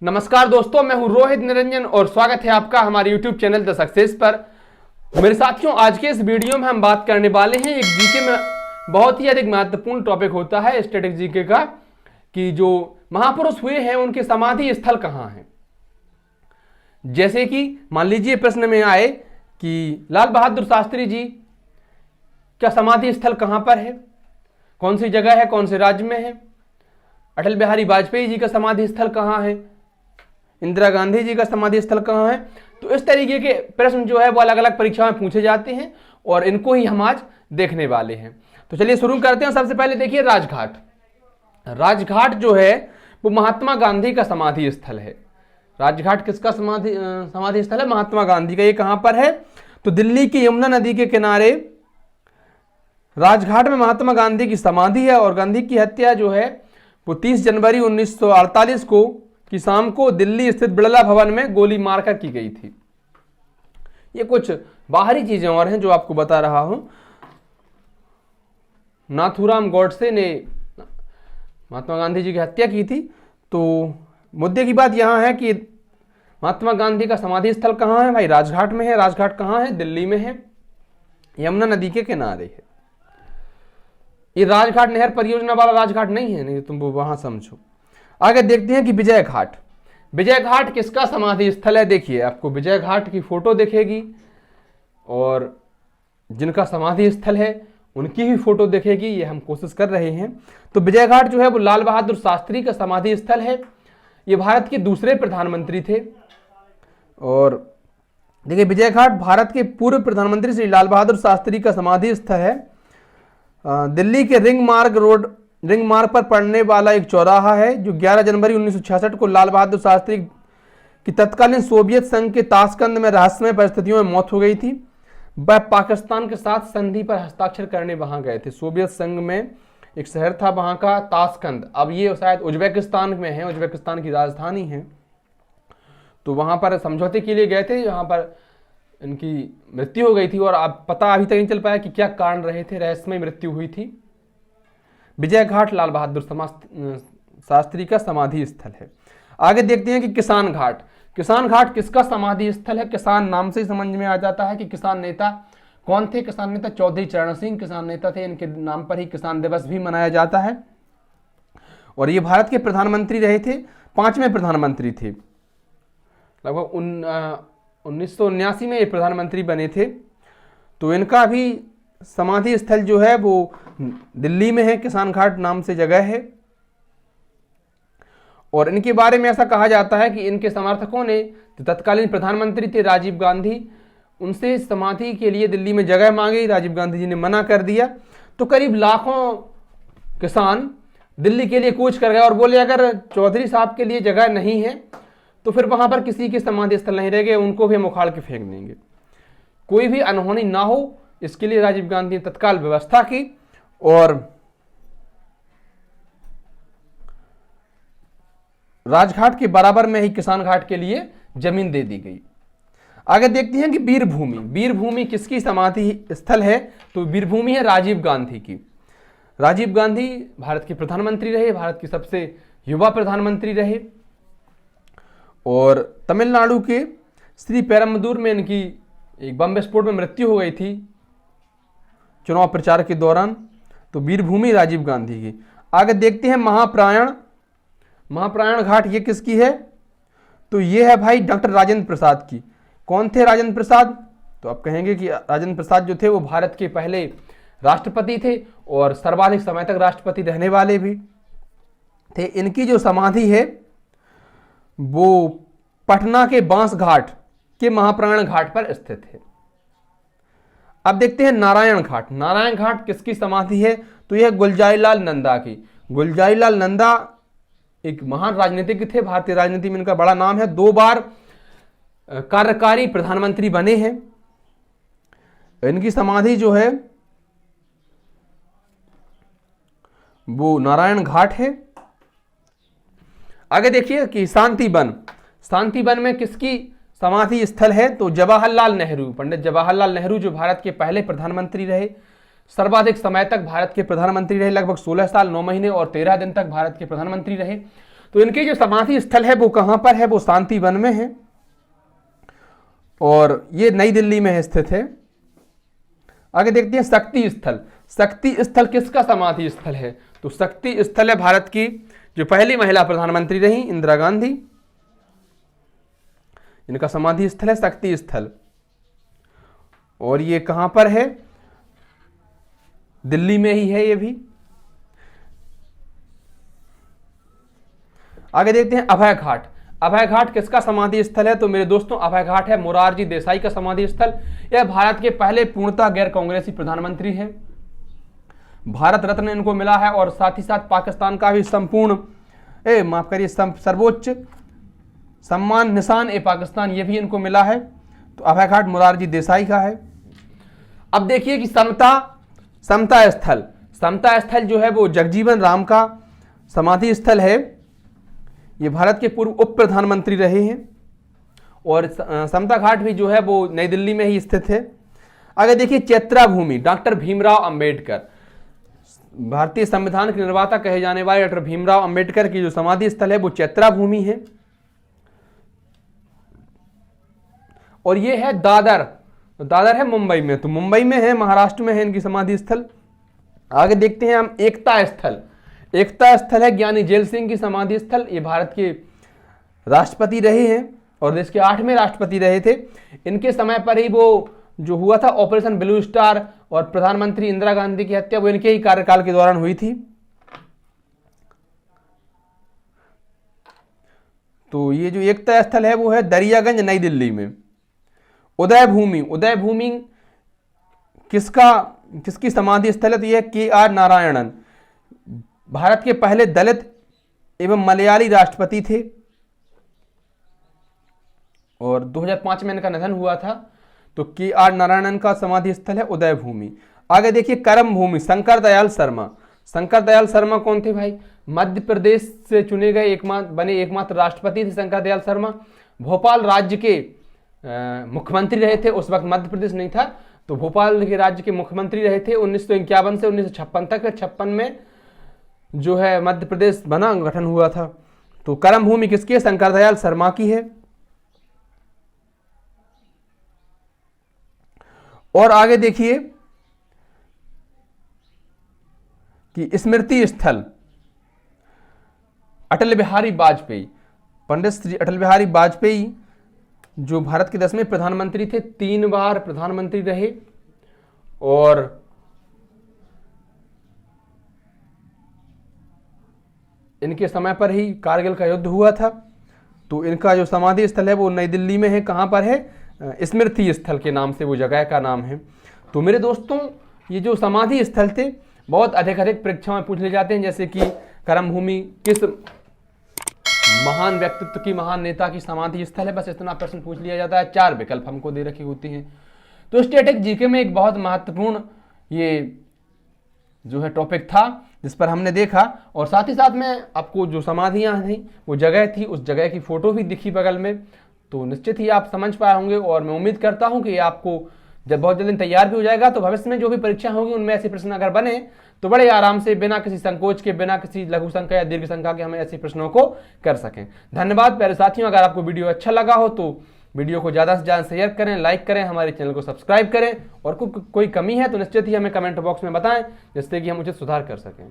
नमस्कार दोस्तों, मैं हूं रोहित निरंजन और स्वागत है आपका हमारे YouTube चैनल द सक्सेस पर। मेरे साथियों, आज के इस वीडियो में हम बात करने वाले हैं एक जीके में बहुत ही अधिक महत्वपूर्ण टॉपिक होता है स्टैटिक जीके का, कि जो महापुरुष हुए हैं उनके समाधि स्थल कहाँ हैं। जैसे कि मान लीजिए प्रश्न में आए कि लाल बहादुर शास्त्री जी का समाधि स्थल कहाँ पर है, कौन सी जगह है, कौन से राज्य में है। अटल बिहारी वाजपेयी जी का समाधि स्थल कहाँ है, इंदिरा गांधी जी का समाधि स्थल कहाँ है। तो इस तरीके के प्रश्न जो है वो अलग अलग परीक्षा में पूछे जाते हैं और इनको ही हम आज देखने वाले हैं। तो चलिए शुरू करते हैं। सबसे पहले देखिए राजघाट। राजघाट जो है वो महात्मा गांधी का समाधि स्थल है। राजघाट किसका समाधि स्थल है? महात्मा गांधी का। ये कहां पर है? तो दिल्ली की यमुना नदी के किनारे राजघाट में महात्मा गांधी की समाधि है। और गांधी की हत्या जो है वो 30 जनवरी 1948 को की शाम को दिल्ली स्थित बिड़ला भवन में गोली मारकर की गई थी। ये कुछ बाहरी चीजें और हैं जो आपको बता रहा हूं। नाथूराम गॉडसे ने महात्मा गांधी जी की हत्या की थी। तो मुद्दे की बात यहां है कि महात्मा गांधी का समाधि स्थल कहां है? भाई राजघाट में है। राजघाट कहां है? दिल्ली में है, यमुना नदी के किनारे है। ये राजघाट नहर परियोजना वाला राजघाट नहीं है, नहीं तुम वो वहां समझो। आगे देखते हैं कि विजय घाट। विजय घाट किसका समाधि स्थल है? देखिए आपको विजय घाट की फोटो दिखेगी और जिनका समाधि स्थल है उनकी भी फोटो दिखेगी। ये हम कोशिश कर रहे हैं। तो विजय घाट जो है वो लाल बहादुर शास्त्री का समाधि स्थल है। ये भारत के दूसरे प्रधानमंत्री थे। और देखिए विजय घाट भारत के पूर्व प्रधानमंत्री श्री लाल बहादुर शास्त्री का समाधि स्थल है। दिल्ली के रिंग मार्ग पर पड़ने वाला एक चौराहा है जो 11 जनवरी 1966 को लाल बहादुर शास्त्री की तत्कालीन सोवियत संघ के ताशकंद में रहस्यमय परिस्थितियों में मौत हो गई थी। वह पाकिस्तान के साथ संधि पर हस्ताक्षर करने वहां गए थे। सोवियत संघ में एक शहर था वहां का ताशकंद, अब ये शायद उज्बेकिस्तान में है, उज्बेकिस्तान की राजधानी है। तो वहां पर समझौते के लिए गए थे, यहाँ पर इनकी मृत्यु हो गई थी और अब पता अभी तक नहीं चल पाया कि क्या कारण रहे थे, रहस्यमय मृत्यु हुई थी। विजय घाट लाल बहादुर शास्त्री का समाधि स्थल है। आगे देखते हैं कि किसान घाट। किसान घाट किसका समाधि स्थल है? किसान नाम से ही समझ में आ जाता है कि किसान नेता कौन थे। किसान नेता चौधरी चरण सिंह किसान नेता थे। इनके नाम पर ही किसान दिवस भी मनाया जाता है। और ये भारत के प्रधानमंत्री रहे थे, 5वें प्रधानमंत्री थे। लगभग 1979 में ये प्रधानमंत्री बने थे। तो इनका भी समाधि स्थल जो है वो दिल्ली में है, किसान घाट नाम से जगह है। और इनके बारे में ऐसा कहा जाता है कि इनके समर्थकों ने जो तत्कालीन प्रधानमंत्री थे राजीव गांधी, उनसे समाधि के लिए दिल्ली में जगह मांगी। राजीव गांधी जी ने मना कर दिया। तो करीब लाखों किसान दिल्ली के लिए कूच कर गए और बोले अगर चौधरी साहब के लिए जगह नहीं है तो फिर वहां पर किसी के समाधि स्थल नहीं रह गए, उनको भी हम उखाड़ के फेंक देंगे। कोई भी अनहोनी ना हो इसके लिए राजीव गांधी ने तत्काल व्यवस्था की और राजघाट के बराबर में ही किसान घाट के लिए जमीन दे दी गई। आगे देखते हैं कि वीरभूमि। वीरभूमि किसकी समाधि स्थल है? तो वीरभूमि है राजीव गांधी की। राजीव गांधी भारत के प्रधानमंत्री रहे, भारत के सबसे युवा प्रधानमंत्री रहे। और तमिलनाडु के श्री पेरम्बदूर में इनकी एक बम विस्फोट में मृत्यु हो गई थी चुनाव प्रचार के दौरान। तो वीरभूमि राजीव गांधी की। आगे देखते हैं महाप्राण। महाप्राण घाट ये किसकी है? तो ये है भाई डॉक्टर राजेंद्र प्रसाद की। कौन थे राजेंद्र प्रसाद? तो आप कहेंगे कि राजेंद्र प्रसाद जो थे वो भारत के पहले राष्ट्रपति थे और सर्वाधिक समय तक राष्ट्रपति रहने वाले भी थे। इनकी जो समाधि है वो पटना के बांस घाट के महाप्राण घाट पर स्थित है। अब देखते हैं नारायण घाट। नारायण घाट किसकी समाधि है? तो यह गुलजारीलाल नंदा की। गुलजारीलाल नंदा एक महान राजनीतिक थे, भारतीय राजनीति में इनका बड़ा नाम है। 2 बार कार्यकारी प्रधानमंत्री बने हैं। इनकी समाधि जो है वो नारायण घाट है। आगे देखिए कि शांतिवन। शांतिवन में किसकी समाधि स्थल है? तो जवाहरलाल नेहरू, पंडित जवाहरलाल नेहरू जो भारत के पहले प्रधानमंत्री रहे, सर्वाधिक समय तक भारत के प्रधानमंत्री रहे, लगभग 16 साल 9 महीने और 13 दिन तक भारत के प्रधानमंत्री रहे। तो इनके जो समाधि स्थल है वो कहां पर है, वो शांति वन में है और ये नई दिल्ली में स्थित है। आगे देखते हैं शक्ति स्थल। शक्ति स्थल किसका समाधि स्थल है, तो शक्ति स्थल है भारत की जो पहली महिला प्रधानमंत्री रही इंदिरा गांधी, इनका समाधि स्थल है शक्ति स्थल। और ये कहां पर है, दिल्ली में ही है ये भी। आगे देखते हैं अभय घाट। अभय घाट किसका समाधि स्थल है, तो मेरे दोस्तों अभय घाट है मोरारजी देसाई का समाधि स्थल। यह भारत के पहले पूर्णतः गैर कांग्रेसी प्रधानमंत्री है, भारत रत्न इनको मिला है और साथ ही साथ पाकिस्तान का भी माफ करिए सर्वोच्च सम्मान निशान ए पाकिस्तान ये भी इनको मिला है। तो अभय घाट मोरारजी देसाई का है। अब देखिए कि समता स्थल। समता स्थल जो है वो जगजीवन राम का समाधि स्थल है, ये भारत के पूर्व उप प्रधानमंत्री रहे हैं और समता घाट भी जो है वो नई दिल्ली में ही स्थित है। आगे देखिए चैत्रा भूमि। डॉक्टर भीमराव अंबेडकर, भारतीय संविधान के निर्माता कहे जाने वाले डॉक्टर भीमराव अंबेडकर की जो समाधि स्थल है वो चैत्रा भूमि है। और ये है दादर। दादर है मुंबई में, तो मुंबई में है, महाराष्ट्र में है इनकी समाधि स्थल। आगे देखते हैं हम एकता स्थल। एकता स्थल है ज्ञानी जेल सिंह की समाधि स्थल। ये भारत के राष्ट्रपति रहे हैं और देश के 8वें राष्ट्रपति रहे थे। इनके समय पर ही वो जो हुआ था ऑपरेशन ब्लू स्टार और प्रधानमंत्री इंदिरा गांधी की हत्या, वो इनके ही कार्यकाल के दौरान हुई थी। तो ये जो एकता स्थल है वो है दरियागंज नई दिल्ली में। उदय भूमि। उदय भूमि किसकी समाधि स्थल है, तो यह KR नारायणन, भारत के पहले दलित एवं मलयाली राष्ट्रपति थे और 2005 में इनका निधन हुआ था। तो KR नारायणन का समाधि स्थल है उदय भूमि। आगे देखिए करम भूमि। शंकर दयाल शर्मा। शंकर दयाल शर्मा कौन थे भाई, मध्य प्रदेश से चुने गए एकमात्र राष्ट्रपति थे शंकर दयाल शर्मा। भोपाल राज्य के मुख्यमंत्री रहे थे, उस वक्त मध्य प्रदेश नहीं था, तो भोपाल के राज्य के मुख्यमंत्री रहे थे 1951 से 1956 तक। 56 में जो है मध्य प्रदेश बना, गठन हुआ था। तो करम भूमि किसकी है, शंकर दयाल शर्मा की है। और आगे देखिए कि स्मृति स्थल अटल बिहारी वाजपेयी। पंडित श्री अटल बिहारी वाजपेयी जो भारत के 10वें प्रधानमंत्री थे, 3 बार प्रधानमंत्री रहे और इनके समय पर ही कारगिल का युद्ध हुआ था। तो इनका जो समाधि स्थल है वो नई दिल्ली में है। कहां पर है, स्मृति स्थल के नाम से वो जगह का नाम है। तो मेरे दोस्तों ये जो समाधि स्थल थे बहुत अधिक परीक्षा में पूछ ले जाते हैं, जैसे कि करम भूमि किस महान व्यक्तित्व की, महान नेता की समाधि स्थल है, बस इतना प्रश्न पूछ लिया जाता है। 4 विकल्प हमको दे रखी होती हैं। तो स्टैटिक जीके में एक बहुत महत्वपूर्ण ये जो है टॉपिक था जिस पर हमने देखा, और साथ ही साथ में आपको जो समाधियां थी वो जगह थी, उस जगह की फोटो भी दिखी बगल में। तो निश्चित ही आप समझ पाए होंगे और मैं उम्मीद करता हूं कि आपको जब बहुत जल्दी तैयार भी हो जाएगा तो भविष्य में जो भी परीक्षा होगी उनमें ऐसे प्रश्न अगर बने तो बड़े आराम से बिना किसी संकोच के, बिना किसी लघु संख्या या दीर्घ संख्या के हमें ऐसे प्रश्नों को कर सकें। धन्यवाद प्यारे साथियों। अगर आपको वीडियो अच्छा लगा हो तो वीडियो को ज़्यादा से ज़्यादा शेयर करें, लाइक करें, हमारे चैनल को सब्सक्राइब करें और कोई कमी है तो निश्चित ही हमें कमेंट बॉक्स में बताएं जिससे कि हम उचित सुधार कर सकें।